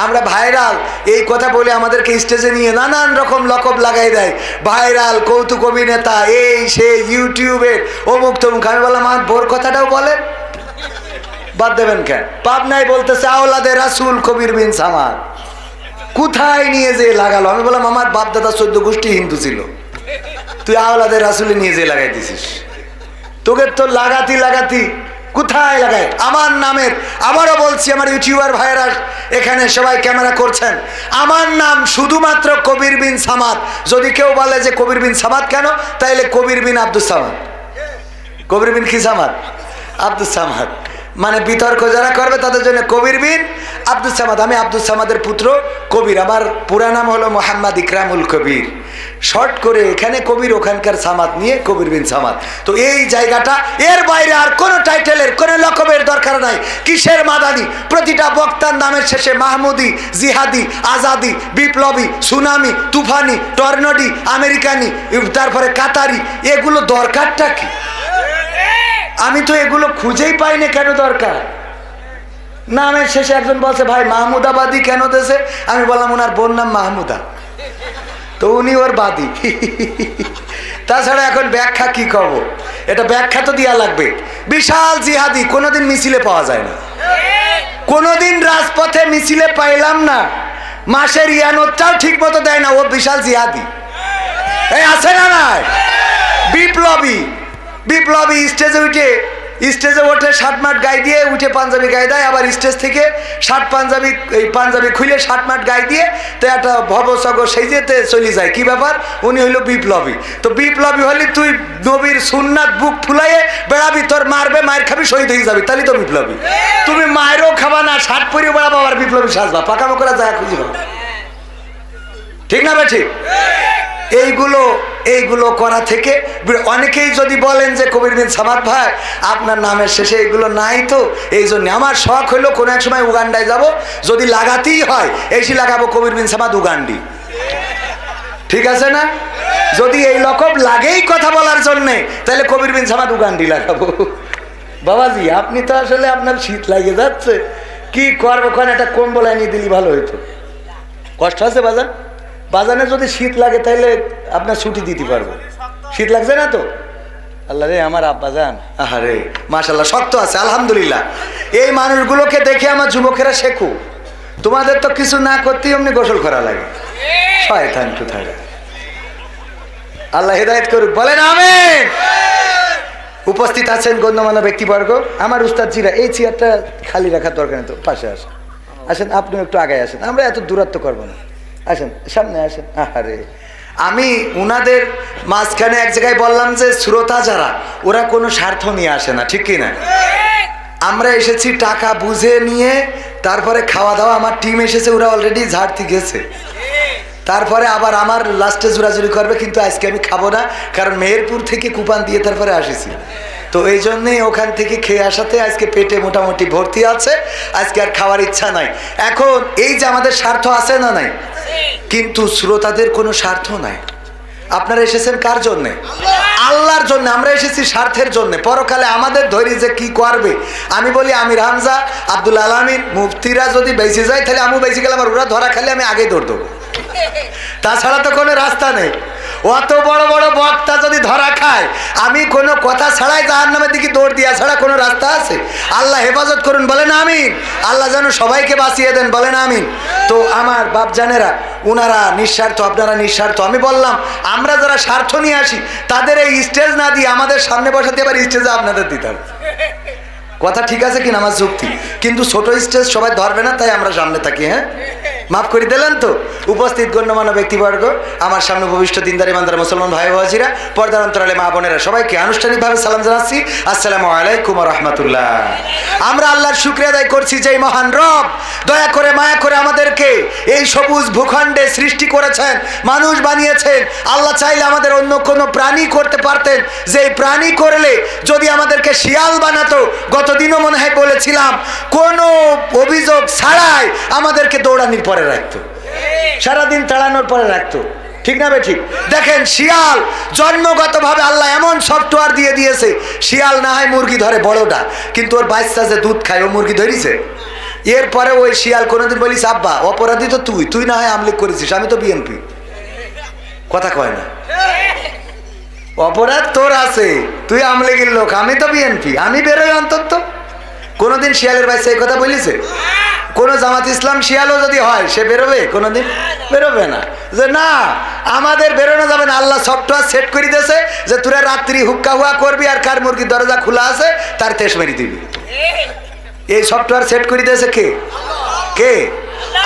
আমরা ভাইরাল এই কথা বলে আমাদেরকে স্টেজে নিয়ে নানান রকম লকব লাগাই দেয়, ভাইরাল কৌতুক অভিনেতা এই সে ইউটিউবের অমুক তমুক। আমি বললাম আমার বোর কথাটাও বলেন, বাদ দেবেন কেন? পাবনায় বলতেছে আওলাদে রাসূল কবির বিন সামাদ, কোথায় নিয়ে যে লাগালো? আমি বললাম আমার বাপ দাদা 14 গোষ্ঠী হিন্দু ছিল, তুই আওলাদে রাসূলে নিয়ে যে লাগাই দিছিস, তোকে তো লাগাতি কোথায় লাগায় আমার নামের। আবারও বলছি আমার ইউটিউবার ভাইয়েরা এখানে সবাই ক্যামেরা করছেন, আমার নাম শুধুমাত্র কবির বিন সামাদ। যদি কেউ বলে যে কবির বিন সামাদ কেন, তাইলে কবির বিন আব্দুস সামাদ। কবির বিন কি সামাদ? আব্দুস সামাদ। মানে বিতর্ক যারা করবে তাদের জন্য কবির বিন আব্দুস সামাদ। আমি আব্দুস সামাদের পুত্র কবির, আমার পুরা নাম হলো মোহাম্মদ ইকরামুল কবির, শর্ট করে এখানে কবির, ওখানকার সামাদ নিয়ে কবির বিন সামাদ। তো এই জায়গাটা, এর বাইরে আর কোনো টাইটেলের কোনো লকবের দরকার নাই। কিসের মাদানি? প্রতিটা বক্তার নামের শেষে মাহমুদি, জিহাদি, আজাদি, বিপ্লবী, সুনামি, তুফানি, টর্নেডো, আমেরিকানি, তারপরে কাতারি, এগুলো দরকারটা কি? আমি তো এগুলো খুঁজেই পাই না, কেন দরকার? নামের শেষে একজন বলছে ভাই মাহমুদাবাদী কেন দেশে? আমি বললাম ওনার বোন নাম মাহমুদা, তো উনি ওর বাদী। তাছাড়া এখন ব্যাখ্যা কি করব? এটা ব্যাখ্যা তো দেওয়া লাগবে। বিশাল জিহাদি, কোনোদিন মিছিলে পাওয়া যায় না, কোনোদিন রাজপথে মিছিলে পাইলাম না, মাসের ইয়ানতটাও ঠিক মতো দেয় না, ও বিশাল জিহাদি। এই আছে না নাই? বিপ্লবী স্টেজে ওঠে শার্ট মাট গায়ে দিয়ে, উঠে পাঞ্জাবি গায়ে দেয়, আবার স্টেজ থেকে পাঞ্জাবি খুলে শার্ট মাট গায়ে দিয়ে তো একটা ভবসগ সেই যেতে চলে যায়। কি ব্যাপার? উনি হইল বিপ্লবী। তো বিপ্লবী হলে তুই নবীর সুন্নাত বুক ফুলাইয়ে বেড়াবি, তোর মারবে, মায়ের খাবি, শহীদ হয়ে যাবি, তাহলে তো বিপ্লবী। তুমি মায়েরও খাবা না, শার্ট পরিয়ে বেড়াবো, আবার বিপ্লবী সাজবা, পাকামো করা যায় খুঁজি, ঠিক না ভাই? ঠিক। এইগুলো করা থেকে অনেকেই যদি বলেন যে কবির বিন সামাদ ভাই আপনার নামের শেষে এগুলো নাই, তো এই জন্য আমার শখ হইলো কোনো এক সময় উগান্ডায় যাব, যদি লাগাতেই হয় এসে লাগাবো কবির বিন সামাদ উগান্ডি, ঠিক আছে না? যদি এই লকব লাগেই কথা বলার জন্যে, তাহলে কবির বিন সামাদ উগান্ডি লাগাবো। বাবাজি আপনি তো আসলে আপনার শীত লাগে যাচ্ছে, কি করবো? কোন একটা কম্বল এনে দিলি ভালো হইতো। কষ্ট আছে বাজানে যদি শীত লাগে তাহলে আপনার ছুটি দিতে পারবো। শীত লাগছে না তো? আল্লাহ রে আমার আব্বা জান, আহারে মাশাআল্লাহ শক্ত আছে আলহামদুলিল্লাহ। এই মানুষগুলোকে দেখে আমার যুবকেরা শেখো, তোমাদের তো কিছু না করতেই অমনি গোসল করা লাগে, শয়তান কোথায়। আল্লাহ হেদায়েত করুক, বলেন আমিন। উপস্থিত আছেন গণ্যমান্য ব্যক্তিবর্গ, আমার উস্তাদজিরা, এই চেয়ারটা খালি রাখার দরকার নেই, তো পাশে আসেন, আপনি একটু আগে আসেন, আমরা এত দূরত্ব করবো না, আসেন সামনে আসেন। আরে আমি উনাদের মাঝখানে এক জায়গায় বললাম যে শ্রোতা যারা, ওরা কোনো স্বার্থ নিয়ে আসে না, ঠিক কিনা? আমরা এসেছি টাকা বুঝে নিয়ে, তারপরে খাওয়া দাওয়া, আমার টিম এসেছে, ওরা অলরেডি ঝাড়তে গেছে, তারপরে আবার আমার লাস্টে জোরাজুরি করবে, কিন্তু আজকে আমি খাবো না, কারণ মেহেরপুর থেকে কুপান দিয়ে তারপরে আসেছি, তো এই জন্যেই ওখান থেকে খেয়ে আসাতে আজকে পেটে মোটামুটি ভর্তি আছে, আজকে আর খাওয়ার ইচ্ছা নাই। এখন এই যে আমাদের স্বার্থ আছে না নাই, কিন্তু শ্রোতাদের কোনো স্বার্থ নাই। আপনারা এসেছেন কার জন্যে? আল্লাহর জন্য। আমরা এসেছি স্বার্থের জন্য, পরকালে আমাদের ধৈর্য যে কি করবে। আমি বলি আমির হামজা, আব্দুল আলামিন, মুফতিরা যদি বেঁচে যায় তাহলে আমি বেঁচে গেলাম, আর ওরা ধরা খেলে আমি আগেই দৌড় দেবো, তাছাড়া তো কোনো রাস্তা নেই। অত বড় বড় বক্তা যদি ধরা খায়, আমি কোনো কথা ছাড়াই জাহান্নামের দিকে দৌড় দিয়া ছাড়া কোনো রাস্তা আছে? আল্লাহ হেফাজত করুন, বলেন আমিন। আল্লাহ যেন সবাইকে বাঁচিয়ে দেন, বলেন আমিন। তো আমার বাপজানেরা, উনারা নিঃস্বার্থ, আপনারা নিঃস্বার্থ। আমি বললাম আমরা যারা স্বার্থ নিয়ে আসি তাদের এই স্টেজ না দিয়ে আমাদের সামনে বসাতে, এবার স্টেজে আপনাদের দিতাম। কথা ঠিক আছে কিনা আমার যুক্তি? কিন্তু ছোট স্টেজ সবাই ধরবে না, তাই আমরা সামনে থাকি। হ্যাঁ, মাফ করে দিলেন তো? উপস্থিত গণ্যমান্য ব্যক্তিবর্গ, আমার সামনে ভবিষ্ঠ দিনদার ইমানদার মুসলমান ভাই বাবাজিরা, পর্দার অন্তরালে মা বোনেরা, সবাইকে আনুষ্ঠানিকভাবে সালাম জানাচ্ছি, আসসালামু আলাইকুম ওয়া রাহমাতুল্লাহ। আমরা আল্লাহর শুকরিয়া আদায় করছি যে মহান রব দয়া করে মায়া করে আমাদেরকে এই সবুজ ভূখণ্ডে সৃষ্টি করেছেন, মানুষ বানিয়েছেন। আল্লাহ চাইলে আমাদের অন্য কোনো প্রাণী করতে পারতেন, যে প্রাণী করলে যদি আমাদেরকে শিয়াল বানাতো, গতদিনও মনে হয় বলেছিলাম, কোনো অভিযোগ ছাড়াই আমাদেরকে দৌড়ানির পরে রাখতো, সারাদিন তাড়ানোর পরে রাখতো, ঠিক না ভাই? ঠিক। দেখেন শিয়াল জন্মগতভাবে আল্লাহ এমন সফটওয়্যার দিয়ে দিয়েছে, শিয়াল না হয় মুরগি ধরে বড়টা, কিন্তু ওর বাচ্চা যে দুধ খায়, ও মুরগি ধরিছে? এরপরে ওই শিয়াল কোনোদিন বলিস আব্বা অপরাধী তো তুই না হয় আমলিক করেছিস, আমি তো বিএনপি। কথা কয় না, অপরাধ তোর আছে, তুই আমলিগের লোক, আমি তো বিএনপি, আমি বেরোই অন্তত। কোনোদিন শিয়ালের ভাই সেই কথা বলিছে? কোন জামাত ইসলাম শিয়ালও যদি হয় সে বেরোবে? কোনোদিন বেরোবে না। যে না আমাদের বেরোনো যাবে না, আল্লাহ সফটওয়্যার সেট করে দিয়েছে যে তোরা রাত্রি হুক্কা হুয়া করবি আর কার মুরগির দরজা খোলা আছে তার তেজ মেরে দিবি। এই সফটওয়্যার সেট করে দিয়েছে কে? কে?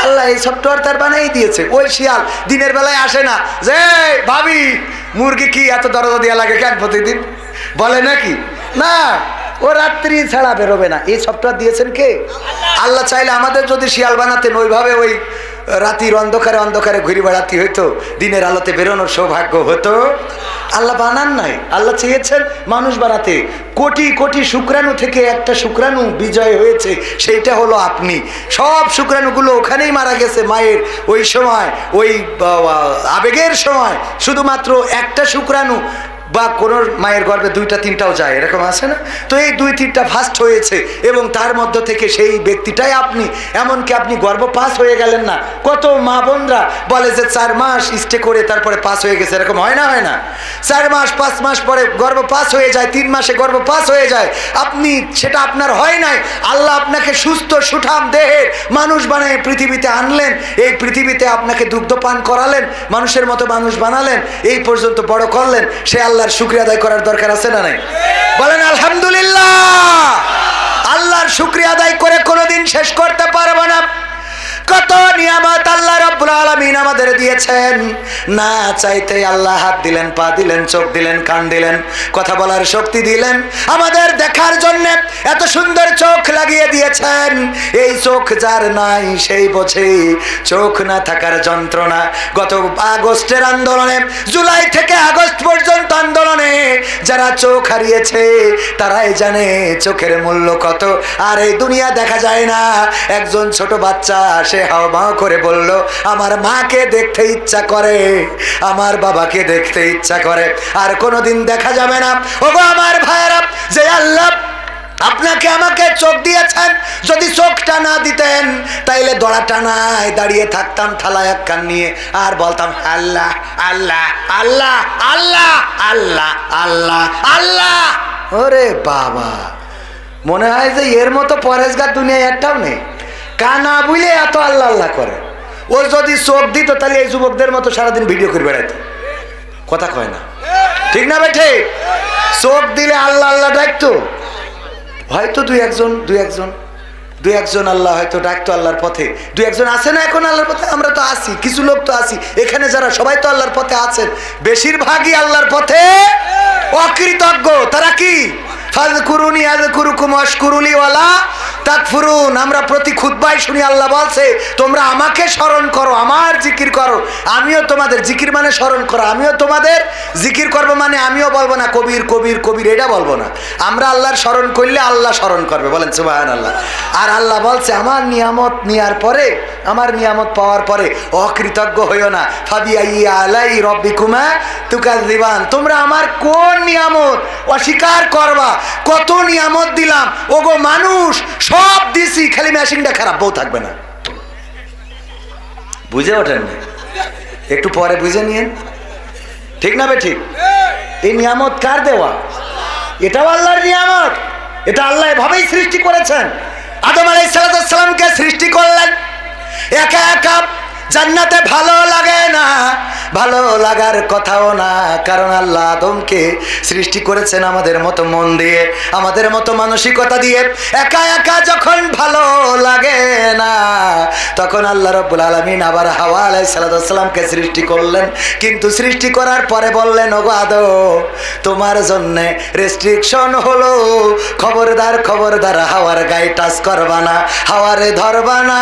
আল্লাহ এই সফটওয়্যার তার বানাই দিয়েছে। ওই শিয়াল দিনের বেলায় আসে না যে ভাবি মুরগি কি এত দরজা দেওয়া লাগে কেন প্রতিদিন, বলে নাকি? না, ও রাত্রি ছাড়া বেরোবে না। এই সফটওয়্যার দিয়েছেন কে? আল্লাহ চাইলে আমাদের যদি শিয়াল বানাতেন ওইভাবে ওই রাতির অন্ধকারে অন্ধকারে ঘুরে বেড়াতে হইতো, দিনের আলোতে বেরোনোর সৌভাগ্য হতো। আল্লাহ বানান নাই, আল্লাহ চেয়েছেন মানুষ বানাতে। কোটি কোটি শুক্রাণু থেকে একটা শুক্রাণু বিজয় হয়েছে, সেইটা হলো আপনি। সব শুক্রাণুগুলো ওখানেই মারা গেছে মায়ের ওই সময়, ওই আবেগের সময়। শুধুমাত্র একটা শুক্রাণু বা কোনো মায়ের গর্ভে দুইটা তিনটাও যায়, এরকম আছে না? তো এই দুই তিনটা ফাস্ট হয়েছে এবং তার মধ্য থেকে সেই ব্যক্তিটাই আপনি। এমনকি আপনি গর্ভ পাস হয়ে গেলেন না। কত মা বোনরা বলে যে 4 মাস স্টে করে তারপরে পাস হয়ে গেছে, এরকম হয় না? হয় না? 4 মাস 5 মাস পরে গর্ভ পাস হয়ে যায়, 3 মাসে গর্ভ পাস হয়ে যায়। আপনি সেটা আপনার হয় নাই, আল্লাহ আপনাকে সুস্থ সুঠাম দেহের মানুষ বানিয়ে পৃথিবীতে আনলেন। এই পৃথিবীতে আপনাকে দুগ্ধ পান করালেন, মানুষের মতো মানুষ বানালেন, এই পর্যন্ত বড় করলেন। সে আল্লাহর শুকরিয়া আদায় করার দরকার আছে না নাই? বলেন আলহামদুলিল্লাহ। আল্লাহর শুকরিয়া আদায় করে কোনোদিন শেষ করতে পারবো না। কত নিয়ামত আল্লাহ রাব্বুল আলামিন আমাদের দিয়েছেন। না চাইতে আল্লাহ হাত দিলেন, পা দিলেন, চোখ দিলেন, কান দিলেন, কথা বলার শক্তি দিলেন, আমাদের দেখার জন্য এত সুন্দর চোখ লাগিয়ে দিয়েছেন। এই চোখ যার নাই সেই বোঝে চোখ না থাকার যন্ত্রণা। গত আগস্টের আন্দোলনে, জুলাই থেকে আগস্ট পর্যন্ত আন্দোলনে যারা চোখ হারিয়েছে তারাই জানে চোখের মূল্য কত। আর এই দুনিয়া দেখা যায় না। একজন ছোট বাচ্চা সে হাওমাও করে বলল আমার মাকে দেখতে ইচ্ছা করে, আমার বাবাকে দেখতে ইচ্ছা করে। আর কোনোদিন দেখা যাবে না। ওগো আমার ভাইয়েরা, যে আল্লাহ আপনাকে আমাকে চোখ দিয়েছেন, যদি চোখটা না দিতেন তাইলে দড়া টানায় দাঁড়িয়ে থাকতাম থালায় এক কান নিয়ে আর বলতাম আল্লাহ আল্লাহ আল্লাহ আল্লাহ আল্লাহ আল্লাহ আল্লাহ। ওরে বাবা, মনে হয় যে এর মতো পরেশগার দুনিয়ায় একটাও নেই। কানা বুঝলে এত আল্লাহ আল্লাহ করে। ও যদি চোখ দিত তাহলে এই যুবকদের মতো সারাদিন ভিডিও করে বেড়াইতো। কথা কয় না, ঠিক না বেঠে? চোখ দিলে আল্লাহ আল্লাহ ডাকতো। হয়তো দুই একজন আল্লাহ হয়তো ডাকতো আল্লাহর পথে। দুই একজন আছে না এখন আল্লাহর পথে? আমরা তো আছি, কিছু লোক তো আছি এখানে যারা সবাই তো আল্লাহর পথে আছেন। বেশিরভাগই আল্লাহর পথে অকৃতজ্ঞ। তারা কি? ফাযকুরুনি আযকুরুকুম ওয়াশকুরুলি ওয়ালা তাকফুরুন। আমরা প্রতি খুতবায় শুনি আল্লাহ বলছে তোমরা আমাকে স্মরণ করো, আমার জিকির করো, আমিও তোমাদের জিকির মানে স্মরণ করো, আমিও তোমাদের জিকির করব। মানে আমিও বলবো না কবির কবির কবির, এটা বলবো না। আমরা আল্লাহর স্মরণ করলে আল্লাহ স্মরণ করবে। বলেন সুবহানাল্লাহ। আর আল্লাহ বলছে আমার নিয়ামত নেওয়ার পরে, আমার নিয়ামত পাওয়ার পরে অকৃতজ্ঞ হইও না। ফাবিআইয়ি আলাই রাব্বিকুমা তুকাযযিবান। তোমরা আমার কোন নিয়ামত অস্বীকার করবা? কত নিয়ামত দিলাম। ওগো মানুষ সব দিছি, খালি মেশিনটা খারাপ, বউ থাকবে না। বুঝে ওঠেন না? একটু পরে বুঝে নিয়েন, ঠিক না বে ঠিক? এই নিয়ামত কার দেওয়া? এটাও আল্লাহর নিয়ামত। এটা আল্লাহ এভাবেই সৃষ্টি করেছেন। আদম আলাইহিস সালামকে সৃষ্টি করলেন একা একা। জান্নাতে ভালো লাগে না, ভালো লাগার কথাও না, কারণ আল্লাহ আদমকে সৃষ্টি করেছেন আমাদের মতো মন দিয়ে, আমাদের মতো মানসিকতা দিয়ে। একা একা যখন ভালো লাগে না তখন আল্লাহ রাব্বুল আলামিন আবার হাওয়া আলাইহিস সালামকে সৃষ্টি করলেন। কিন্তু সৃষ্টি করার পরে বললেন ওগো আদম, তোমার জন্য রেস্ট্রিকশন হলো, খবরদার খবরদার হাওয়ার গায়ে টাচ করবা না, হাওয়ারে ধরবা না,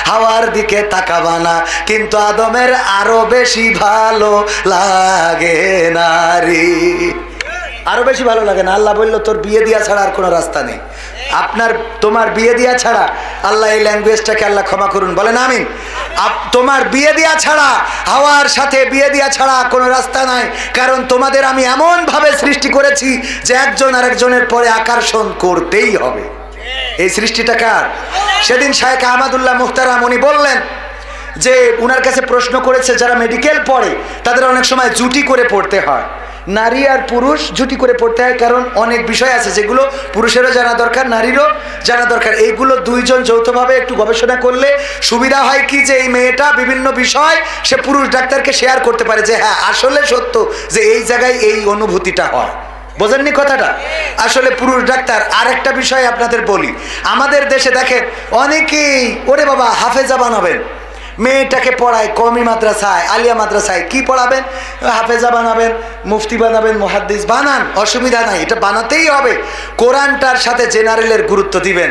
হাওয়ার দিকে তাকাবা না। কিন্তু আদমের আরো বেশি ভালো লাগে নারী, আরো বেশি ভালো লাগে না। আল্লাহ বলল তোর বিয়ে দিয়া ছাড়া আর কোনো রাস্তা নেই। তোমার বিয়ে দিয়া ছাড়া, আল্লাহ এই ল্যাঙ্গুয়েজটাকে আল্লাহ ক্ষমা করুন, বলেন আমিন। তোমার বিয়ে দিয়া ছাড়া, হাওয়ার সাথে বিয়ে দিয়া ছাড়া কোনো রাস্তা নাই। কারণ তোমাদের আমি এমন ভাবে সৃষ্টি করেছি যে একজন আরেকজনের পরে আকর্ষণ করতেই হবে। এই সৃষ্টিটা কার? সেদিন শায়েখ আহমদুল্লাহ মুখতারাম উনি বললেন যে উনার কাছে প্রশ্ন করেছে যারা মেডিকেল পড়ে তাদের অনেক সময় জুটি করে পড়তে হয়। নারী আর পুরুষ জুটি করে পড়তে হয়, কারণ অনেক বিষয় আছে যেগুলো পুরুষেরও জানা দরকার, নারীরও জানা দরকার। এইগুলো দুইজন যৌথভাবে একটু গবেষণা করলে সুবিধা হয় কি যে এই মেয়েটা বিভিন্ন বিষয় সে পুরুষ ডাক্তারকে শেয়ার করতে পারে যে হ্যাঁ আসলে সত্য যে এই জায়গায় এই অনুভূতিটা হয়। বোঝেননি কথাটা? আসলে পুরুষ ডাক্তার। আরেকটা বিষয় আপনাদের বলি, আমাদের দেশে দেখেন অনেকেই ওরে বাবা হাফেজা বানাবেন, মেয়েটাকে পড়ায় কওমি মাদ্রাসায়, আলিয়া মাদ্রাসায়, কি পড়াবেন? হাফেজা বানাবেন, মুফতি বানাবেন, মুহাদ্দিস বানান, অসুবিধা নাই, এটা বানাতেই হবে। কোরআনটার সাথে জেনারেলের গুরুত্ব দিবেন।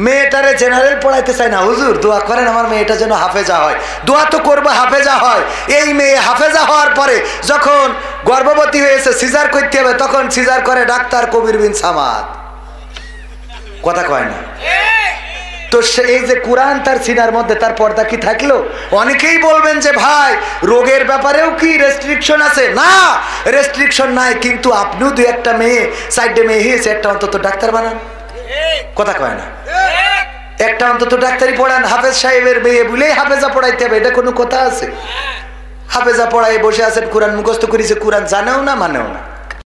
মেয়েটারে জেনারেল পড়াইতে চায় না, হুজুর দোয়া করেন আমার মেয়েটা যেন হাফেজা হয়। দোয়া তো করবো হাফেজা হয়। এই মেয়ে হাফেজা হওয়ার পরে যখন গর্ভবতী হয়েছে সিজার করতে হবে, তখন সিজার করে ডাক্তার কবির বিন সামাদ। কথা কয় না? তো এই যে কোরআন তার সিনার মধ্যে, তার পর্দা কি থাকলো? অনেকেই বলবেন যে ভাই রোগের ব্যাপারেও কি রেস্ট্রিকশন আছে? না, রেস্ট্রিকশন নাই, কিন্তু আপনিও দুই একটা মেয়ে সাইডে মেয়ে হয়েছে, একটা অন্তত ডাক্তার বানান। কথা কয় না? একটা অন্তত ডাক্তারি পড়ান। হাফেজ সাহেবের মেয়ে বলেই হাফেজা পড়াইতে হবে, এটা কোনো কথা আছে? হাফেজা পড়াই বসে আছেন, কোরআন মুখস্থ করেছে, কোরআন জানেও না মানেও না।